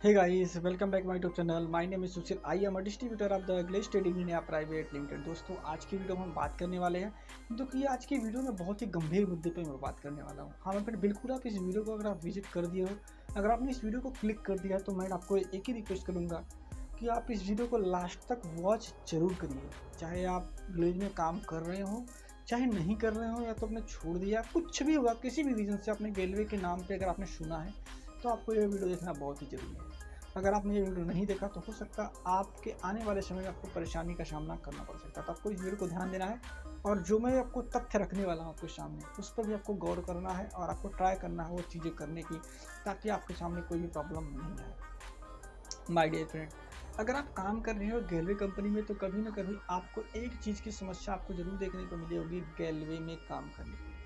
Hey guys, welcome back my YouTube channel. My name is Sushil. I am a distributor of the Glaze Trading India Private Limited. दोस्तों आज की video में हम बात करने वाले हैं क्योंकि आज की वीडियो में बहुत ही गंभीर मुद्दे पे मैं बात करने वाला हूँ। हाँ मैं फिर बिल्कुल आप इस वीडियो को अगर आप विजिट कर दिए हो, अगर आपने इस वीडियो को क्लिक कर दिया है तो मैं आपको एक ही रिक्वेस्ट करूँगा कि आप इस वीडियो को लास्ट तक वॉच जरूर करिए। चाहे आप ग्लेज में काम कर रहे हो, चाहे नहीं कर रहे हो, या तो आपने छोड़ दिया, कुछ भी हुआ, किसी भी रीज़न से आपने गेलवे के नाम पे अगर आपने सुना है तो आपको ये वीडियो देखना बहुत ही ज़रूरी है। अगर आपने ये वीडियो नहीं देखा तो हो सकता है आपके आने वाले समय में आपको परेशानी का सामना करना पड़ सकता है। तो आपको इस वीडियो को ध्यान देना है और जो मैं आपको तथ्य रखने वाला हूँ आपके सामने उस पर भी आपको गौर करना है और आपको ट्राई करना है वो चीज़ें करने की, ताकि आपके सामने कोई भी प्रॉब्लम नहीं आए। माय डियर फ्रेंड, अगर आप काम कर रहे हो गेलवे कंपनी में तो कभी ना कभी आपको एक चीज़ की समस्या आपको ज़रूर देखने को मिली होगी गेलवे में काम करने की।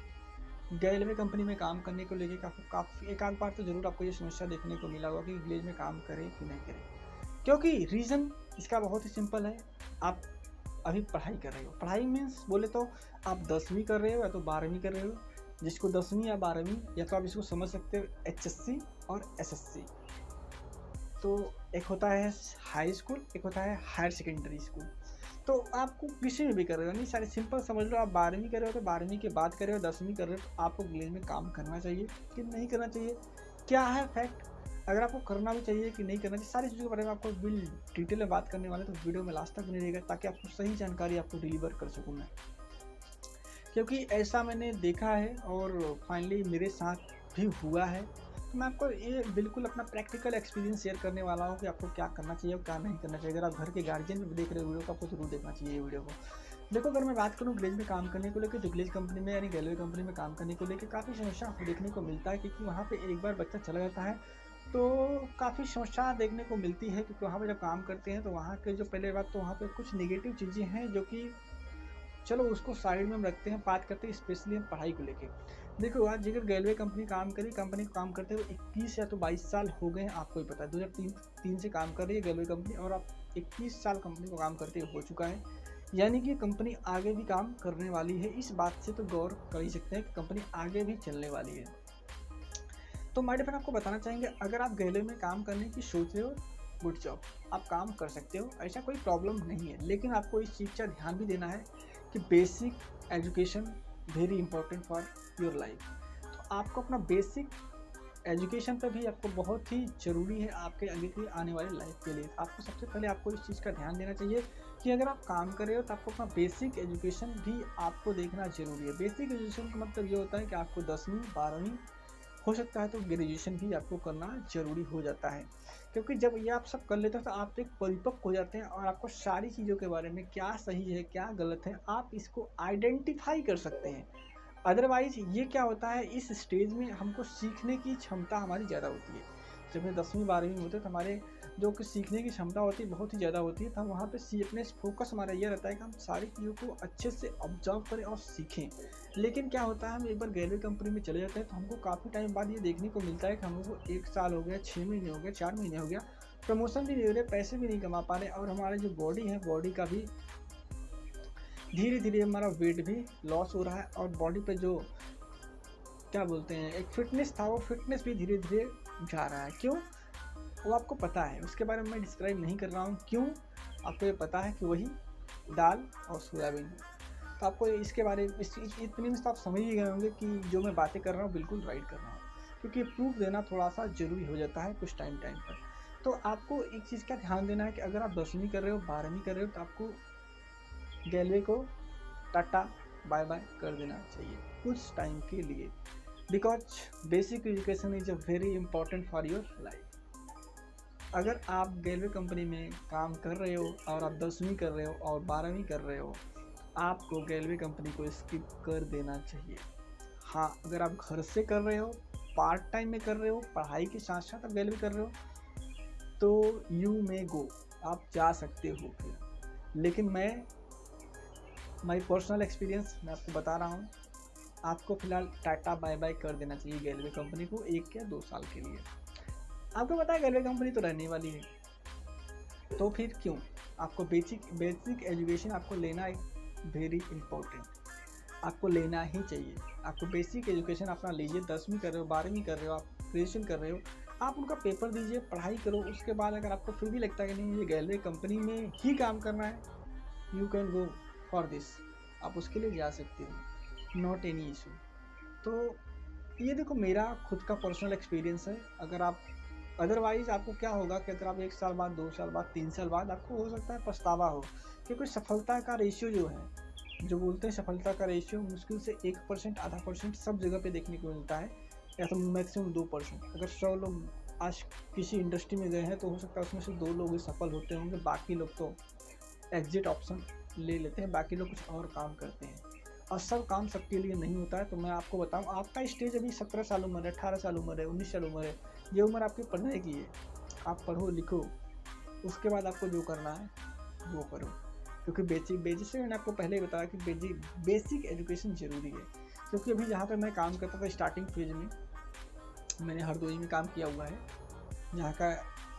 गेलवे कंपनी में काम करने को लेके काफ़ी एक आध बार तो ज़रूर आपको ये समस्या देखने को मिला होगा कि ग्लेज में काम करें कि नहीं करें। क्योंकि रीज़न इसका बहुत ही सिंपल है। आप अभी पढ़ाई कर रहे हो, पढ़ाई मीन्स बोले तो आप 10वीं कर रहे हो या तो 12वीं कर रहे हो। जिसको 10वीं या 12वीं, या तो आप इसको समझ सकते हो HSC और SSC। तो एक होता है हाई स्कूल, एक होता है हायर सेकेंडरी स्कूल। तो आपको किसी में भी कर रहे हो, नहीं सारे सिंपल समझ लो, आप 12वीं कर रहे हो तो 12वीं के बाद कर रहे हो, 10वीं कर रहे हो तो आपको ग्लेज में काम करना चाहिए कि नहीं करना चाहिए, क्या है फैक्ट, अगर आपको करना भी चाहिए कि नहीं करना चाहिए, सारी चीज़ों के बारे में आपको बिल डिटेल में बात करने वाले। तो वीडियो में लास्ट तक बने रहेगा ताकि आपको सही जानकारी आपको डिलीवर कर सकूँ मैं, क्योंकि ऐसा मैंने देखा है और फाइनली मेरे साथ भी हुआ है। तो मैं आपको ये बिल्कुल अपना प्रैक्टिकल एक्सपीरियंस शेयर करने वाला हूँ कि आपको क्या करना चाहिए और क्या नहीं करना चाहिए। अगर आप घर के गार्जियन में देख रहे हो वीडियो को, आपको जरूर देखना चाहिए ये वीडियो को। देखो, अगर मैं बात करूँ ग्लेज में काम करने को लेकर, तो ग्लेज कंपनी में यानी गेलवे कंपनी में काम करने को लेकर काफ़ी समस्या देखने को मिलता है, क्योंकि वहाँ पर एक बार बच्चा चला जाता है तो काफ़ी समस्या देखने को मिलती है। क्योंकि वहाँ पर जब काम करते हैं तो वहाँ के जो पहले बात तो वहाँ पर कुछ निगेटिव चीज़ें हैं जो कि चलो उसको साइड में हम रखते हैं, बात करते हैं स्पेशली हम पढ़ाई को लेके। देखो आज अगर गेलवे कंपनी कंपनी को काम करते हुए 21 या तो 22 साल हो गए हैं, आपको ही पता है 2003 से काम कर रही है गेलवे कंपनी, और आप 21 साल कंपनी को काम करते हो चुका है, यानी कि कंपनी आगे भी काम करने वाली है। इस बात से तो गौर कर ही सकते हैं कि कंपनी आगे भी चलने वाली है। तो माय डियर फ्रेंड, आपको बताना चाहेंगे अगर आप गेलवे में काम करने की सोच रहे हो, गुड जॉब, आप काम कर सकते हो, ऐसा कोई प्रॉब्लम नहीं है। लेकिन आपको इस चीज़ का ध्यान भी देना है कि basic education very important for your life. तो आपको अपना बेसिक एजुकेशन पर भी आपको बहुत ही ज़रूरी है आपके आगे की आने वाली लाइफ के लिए। आपको सबसे पहले आपको इस चीज़ का ध्यान देना चाहिए कि अगर आप काम कर रहे हो तो आपको अपना बेसिक एजुकेशन भी आपको देखना ज़रूरी है। बेसिक एजुकेशन का मतलब ये होता है कि आपको 10वीं 12वीं, हो सकता है तो ग्रेजुएशन भी आपको करना ज़रूरी हो जाता है। क्योंकि जब ये आप सब कर लेते हो तो आप एक परिपक्व हो जाते हैं और आपको सारी चीज़ों के बारे में क्या सही है क्या गलत है आप इसको आइडेंटिफाई कर सकते हैं। अदरवाइज ये क्या होता है, इस स्टेज में हमको सीखने की क्षमता हमारी ज़्यादा होती है। जब हम 10वीं 12वीं में होते हैं तो हमारे जो कि सीखने की क्षमता होती है बहुत ही ज़्यादा होती है। तो हम वहाँ पे सीखने फोकस हमारा ये रहता है कि हम सारी चीज़ों को अच्छे से ऑब्जर्व करें और सीखें। लेकिन क्या होता है, हम एक बार गेलवे कंपनी में चले जाते हैं तो हमको काफ़ी टाइम बाद ये देखने को मिलता है कि हम लोग को 1 साल हो गया, 6 महीने हो गए, 4 महीने हो गया, प्रमोशन भी नहीं हो रहे, पैसे भी नहीं कमा पा रहे, और हमारा जो बॉडी है बॉडी का भी धीरे धीरे हमारा वेट भी लॉस हो रहा है, और बॉडी पे जो क्या बोलते हैं एक फिटनेस था वो फिटनेस भी धीरे धीरे जा रहा है। क्यों, वो आपको पता है, उसके बारे में मैं डिस्क्राइब नहीं कर रहा हूँ। क्यों, आपको ये पता है कि वही दाल और सोयाबीन। तो आपको इसके बारे में इतने में तो आप समझ ही गए होंगे कि जो मैं बातें कर रहा हूँ बिल्कुल राइट कर रहा हूँ, क्योंकि प्रूफ देना थोड़ा सा ज़रूरी हो जाता है कुछ टाइम पर। तो आपको एक चीज़ का ध्यान देना है कि अगर आप 10वीं कर रहे हो 12वीं कर रहे हो तो आपको गेलवे को टाटा बाय बाय कर देना चाहिए कुछ टाइम के लिए, because basic education is a very important for your life. अगर आप गेलवे कंपनी में काम कर रहे हो और आप 10वीं कर रहे हो और 12वीं कर रहे हो, आपको गेलवे कंपनी को स्किप कर देना चाहिए। हाँ, अगर आप घर से कर रहे हो, पार्ट टाइम में कर रहे हो, पढ़ाई के साथ साथ आप गेलवे कर रहे हो, तो यू मे गो, आप जा सकते हो फिर। लेकिन माई पर्सनल एक्सपीरियंस मैं आपको बता रहा हूँ, आपको फिलहाल टाटा बाय बाय कर देना चाहिए गेलवे कंपनी को 1 या 2 साल के लिए। आपको पता है गेलवे कंपनी तो रहने वाली है, तो फिर क्यों, आपको बेसिक एजुकेशन आपको लेना वेरी इंपॉर्टेंट, आपको लेना ही चाहिए। आपको बेसिक एजुकेशन अपना लीजिए, 10वीं कर रहे हो 12वीं कर रहे हो, आप ग्रेजुएशन कर रहे हो, आप उनका पेपर दीजिए, पढ़ाई करो, उसके बाद अगर आपको फिर भी लगता है कि नहीं ये गैलरी कंपनी में ही काम करना है, you can go for this, आप उसके लिए जा सकते हो, नॉट एनी इशू। तो ये देखो मेरा खुद का पर्सनल एक्सपीरियंस है। अगर आप अदरवाइज आपको क्या होगा कि अगर आप 1 साल बाद, 2 साल बाद, 3 साल बाद आपको हो सकता है पछतावा हो, क्योंकि सफलता का रेशियो जो है, जो बोलते हैं सफलता का रेशियो मुश्किल से 1%, आधा % सब जगह पे देखने को मिलता है, या तो मैक्सिमम 2%। अगर 100 लोग आज किसी इंडस्ट्री में गए हैं तो हो सकता है उसमें से 2 लोग ही सफल होते होंगे, बाकी लोग तो एग्जिट ऑप्शन ले लेते हैं, बाकी लोग कुछ और काम करते हैं, और सब काम सबके लिए नहीं होता है। तो मैं आपको बताऊं, आपका स्टेज अभी 17 साल उम्र है, 18 साल उम्र है, 19 साल उम्र है, ये उम्र आपकी पढ़ने की है। आप पढ़ो लिखो, उसके बाद आपको जो करना है वो करो, क्योंकि बेसिक से मैंने आपको पहले ही बताया कि बेसिक एजुकेशन ज़रूरी है। क्योंकि अभी जहाँ पे मैं काम करता था स्टार्टिंग फेज में, मैंने हरदोई में काम किया हुआ है, जहाँ का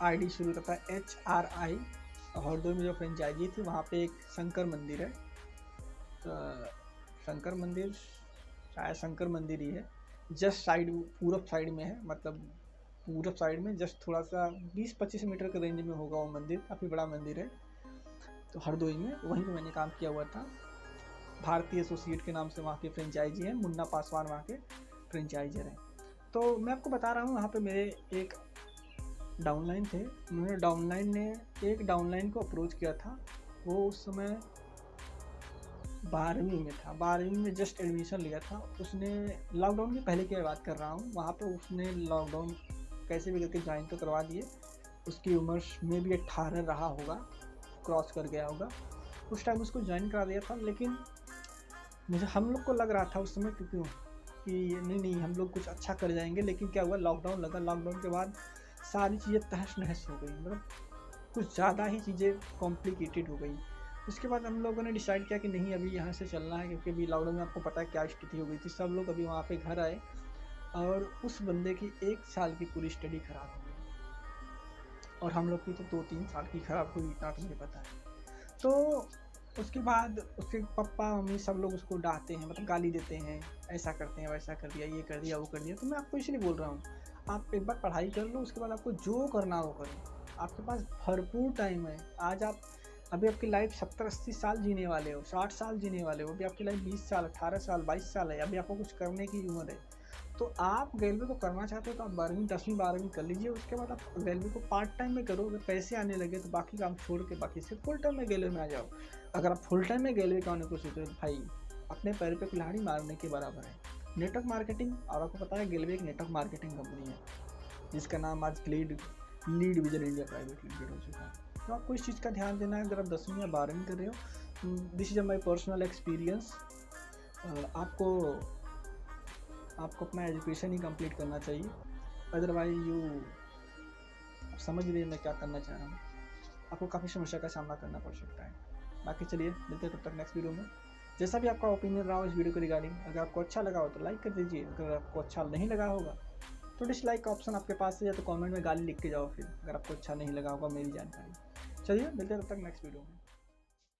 ID शुरू होता था HRI, और हरदोई में जो फ्रेंचाइजी थी वहाँ पे एक शंकर मंदिर है, तो शंकर मंदिर शायद शंकर मंदिर ही है, जस्ट साइड पूरब साइड में है, मतलब पूरब साइड में जस्ट थोड़ा सा 20-25 मीटर के रेंज में होगा वो मंदिर, काफ़ी बड़ा मंदिर है। तो हरदोई में वहीं पे मैंने काम किया हुआ था, भारतीय एसोसिएट के नाम से वहाँ के फ्रेंचाइजी हैं, मुन्ना पासवान वहाँ के फ्रेंचाइजर हैं। तो मैं आपको बता रहा हूँ, वहाँ पे मेरे एक डाउनलाइन थे, उन्होंने डाउनलाइन ने एक डाउनलाइन को अप्रोच किया था, वो उस समय 12वीं में था, 12वीं में जस्ट एडमिशन लिया था उसने, लॉकडाउन के पहले की बात कर रहा हूँ। वहाँ पे उसने लॉकडाउन कैसे भी करके ज्वाइन तो करवा दिए, उसकी उम्र में भी 18 रहा होगा, क्रॉस कर गया होगा, उस टाइम उसको ज्वाइन करा दिया था। लेकिन मुझे हम लोग को लग रहा था उस समय क्यों कि नहीं हम लोग कुछ अच्छा कर जाएंगे, लेकिन क्या हुआ, लॉकडाउन लगा, लॉकडाउन के बाद सारी चीज़ें तहस नहस हो गई, मतलब कुछ ज़्यादा ही चीज़ें कॉम्प्लिकेटेड हो गई। उसके बाद हम लोगों ने डिसाइड किया कि नहीं अभी यहाँ से चलना है, क्योंकि अभी लॉकडाउन में आपको पता है क्या स्थिति हो गई थी, सब लोग अभी वहाँ पे घर आए, और उस बंदे की 1 साल की पूरी स्टडी खराब हो गई, और हम लोग की तो 2-3 साल की खराब हुई, इतना तो मुझे पता है। तो उसके बाद उसके पापा मम्मी सब लोग उसको डांटते हैं, मतलब गाली देते हैं, ऐसा करते हैं, वैसा कर दिया, ये कर दिया, वो कर दिया। तो मैं आपको इसलिए बोल रहा हूँ, आप एक बार पढ़ाई कर लो, उसके बाद आपको जो करना वो करो, आपके पास भरपूर टाइम है। आज आप अभी आपकी लाइफ 70-80 साल जीने वाले हो, 60 साल जीने वाले हो, अभी आपकी लाइफ 20 साल, 18 साल, 22 साल है, अभी आपको कुछ करने की उम्र है। तो आप रेलवे को करना चाहते हो तो आप 10वीं 12वीं कर लीजिए, उसके बाद आप रेलवे को पार्ट टाइम में करो, अगर पैसे आने लगे तो बाकी काम छोड़ के बाकी से फुल टाइम में रेलवे में आ जाओ। अगर आप फुल टाइम में रेलवे का आने को सोच रहे हो भाई, अपने पैर पे कुल्हाड़ी मारने के बराबर है। नेटवर्क मार्केटिंग, और आपको पता है रेलवे एक नेटवर्क मार्केटिंग कंपनी है, जिसका नाम आज lead vision India private limited हो चुका है। तो आपको इस चीज़ का ध्यान देना है, अगर आप 10वीं या 12वीं कर रहे हो, this is my personal experience. आपको अपना एजुकेशन ही कंप्लीट करना चाहिए, अदरवाइज आप समझ रहे मैं क्या करना चाह रहा हूँ, आपको काफ़ी समस्या का सामना करना पड़ सकता है। बाकी चलिए मिलते हैं तब तक नेक्स्ट वीडियो में। जैसा भी आपका ओपिनियन रहा हो इस वीडियो को रिगार्डिंग, अगर आपको अच्छा लगा हो तो लाइक कर दीजिए, अगर आपको अच्छा नहीं लगा होगा तो डिसलाइक का ऑप्शन आपके पास है, या तो कमेंट में गाली लिख के जाओ फिर, अगर आपको अच्छा नहीं लगा होगा मेरी जानकारी। चलिए मिलते हैं तब तक नेक्स्ट वीडियो में।